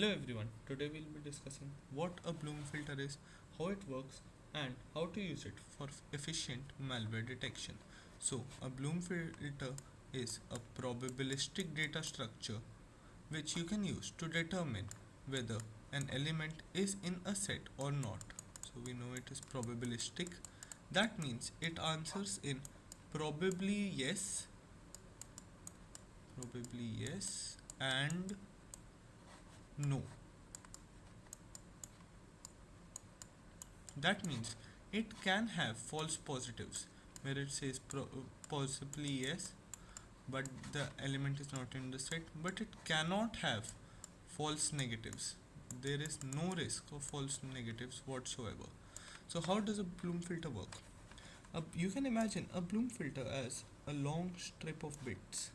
Hello everyone, today we'll be discussing what a Bloom filter is, how it works, and how to use it for efficient malware detection. So, a Bloom filter is a probabilistic data structure which you can use to determine whether an element is in a set or not. So, we know it is probabilistic. That means it answers in probably yes, and no. That means it can have false positives where it says possibly yes, but the element is not in the set, but it cannot have false negatives. There is no risk of false negatives whatsoever. So, how does a Bloom filter work? You can imagine a Bloom filter as a long strip of bits.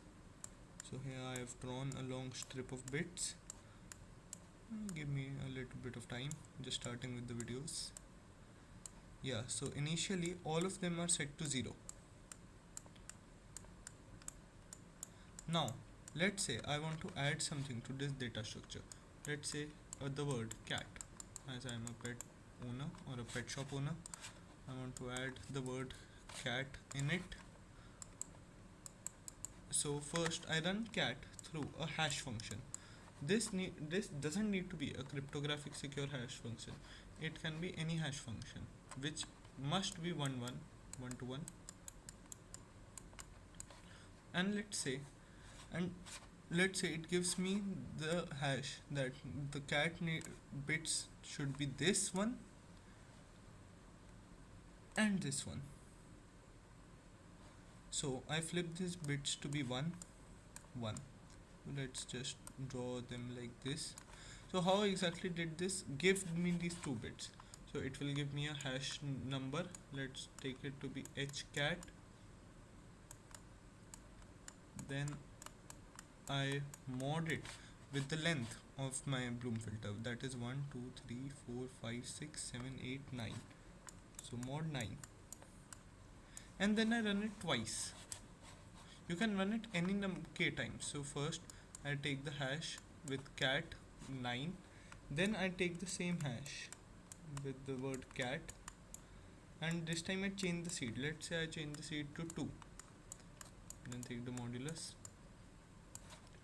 So, here I have drawn a long strip of bits. Give me a little bit of time, just starting with the videos. Yeah, so initially all of them are set to 0. Now let's say I want to add something to this data structure. Let's say the word cat. As I am a pet owner or a pet shop owner, I want to add the word cat in it. So first I run cat through a hash function. This doesn't need to be a cryptographic secure hash function. It can be any hash function which must be 1 to 1. And let's say it gives me the hash that the bits should be this one and this one. So I flip these bits to be 1 1. Let's just draw them like this. So how exactly did this give me these two bits? So it will give me a hash number. Let's take it to be hcat. Then I mod it with the length of my Bloom filter, that is 1 2 3 4 5 6 7 8 9. So mod 9, and then I run it twice. You can run it any k times. So first I take the hash with cat 9, then I take the same hash with the word cat, and this time I change the seed. Let's say I change the seed to 2, then take the modulus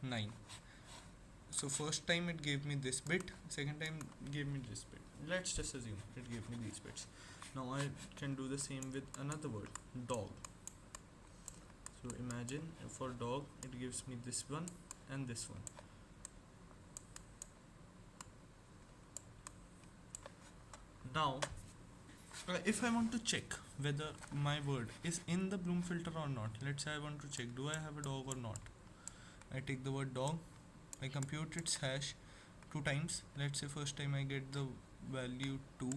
9. So first time it gave me this bit, second time gave me this bit. Let's just assume it gave me these bits. Now I can do the same with another word, dog. So imagine for dog it gives me this one and this one. Now if I want to check whether my word is in the Bloom filter or not, let's say I want to check, do I have a dog or not? I take the word dog, I compute its hash 2 times. Let's say first time I get the value 2,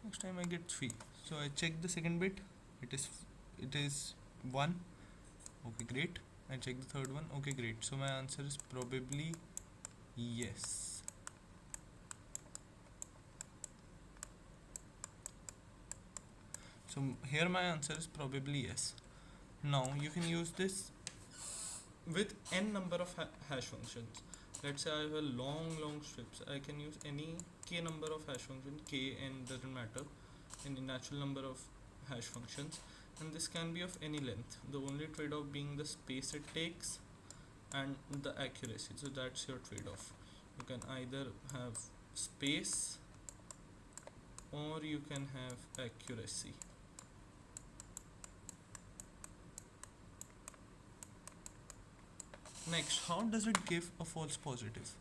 next time I get 3. So I check the second bit, it is 1. Okay, great. I check the third one. Okay, great. So my answer is probably yes. So here my answer is probably yes. Now you can use this with n number of hash functions. Let's say I have a long strips. I can use any k number of hash function. K, n doesn't matter. Any natural number of hash functions, and this can be of any length. The only trade-off being the space it takes and the accuracy. So that's your trade-off. You can either have space or you can have accuracy. Next, how does it give a false positive?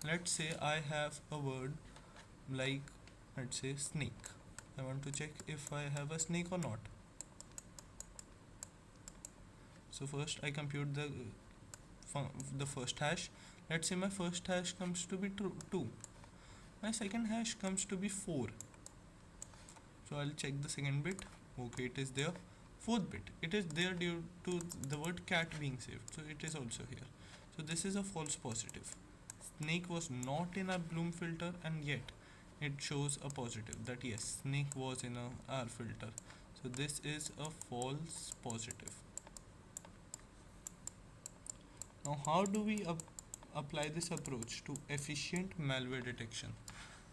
Let's say I have a word like, let's say snake. I want to check if I have a snake or not. So first I compute the first hash. Let's say my first hash comes to be 2. My second hash comes to be 4. So I'll check the second bit. Okay, it is there. Fourth bit, it is there due to the word cat being saved. So it is also here. So this is a false positive. Snake was not in our Bloom filter, and yet it shows a positive that yes, snake was in our filter. So this is a false positive. Now how do we apply this approach to efficient malware detection.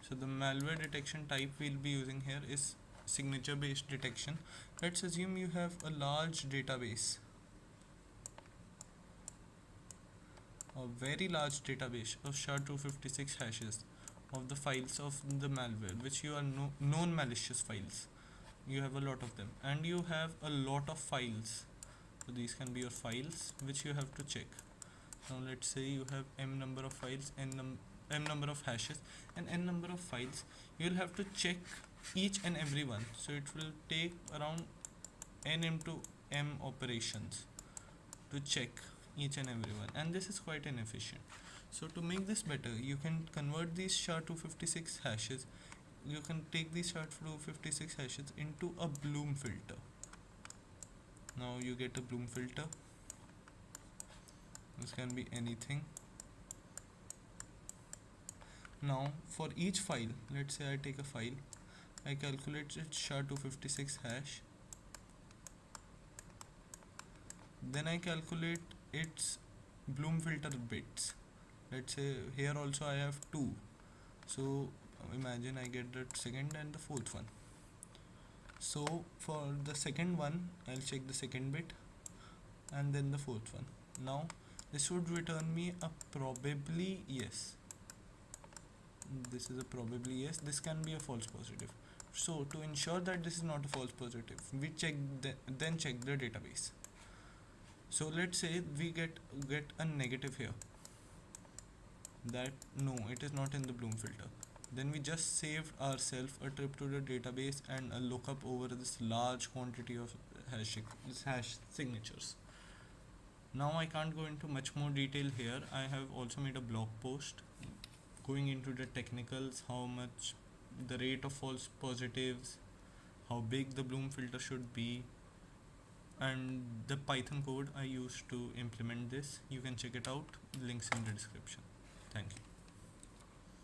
So the malware detection type we'll be using here is signature based detection. Let's assume you have a large database, a very large database of SHA-256 hashes of the files of the malware, which you are known malicious files. You have a lot of them, and you have a lot of files. So these can be your files which you have to check. Now let's say you have m number of files, m number of hashes, and n number of files. You will have to check each and every one. So it will take around n into m operations to check each and every one, and this is quite inefficient. So to make this better, you can convert these SHA-256 hashes. You can take these SHA-256 hashes into a Bloom filter. Now you get a Bloom filter. This can be anything. Now for each file, let's say I take a file, I calculate its SHA-256 hash, then I calculate its Bloom filter bits. Let's say here also I have 2, so imagine I get the second and the fourth one. So for the second one, I'll check the second bit and then the fourth one. Now this would return me a probably yes. This is a probably yes. This can be a false positive. So to ensure that this is not a false positive, we then check the database. So let's say we get a negative here, that no, it is not in the Bloom filter. Then we just saved ourselves a trip to the database and a lookup over this large quantity of hash signatures. Now I can't go into much more detail here. I have also made a blog post going into the technicals, how much the rate of false positives, how big the Bloom filter should be, and the Python code I used to implement this. You can check it out, links in the description. Thank you.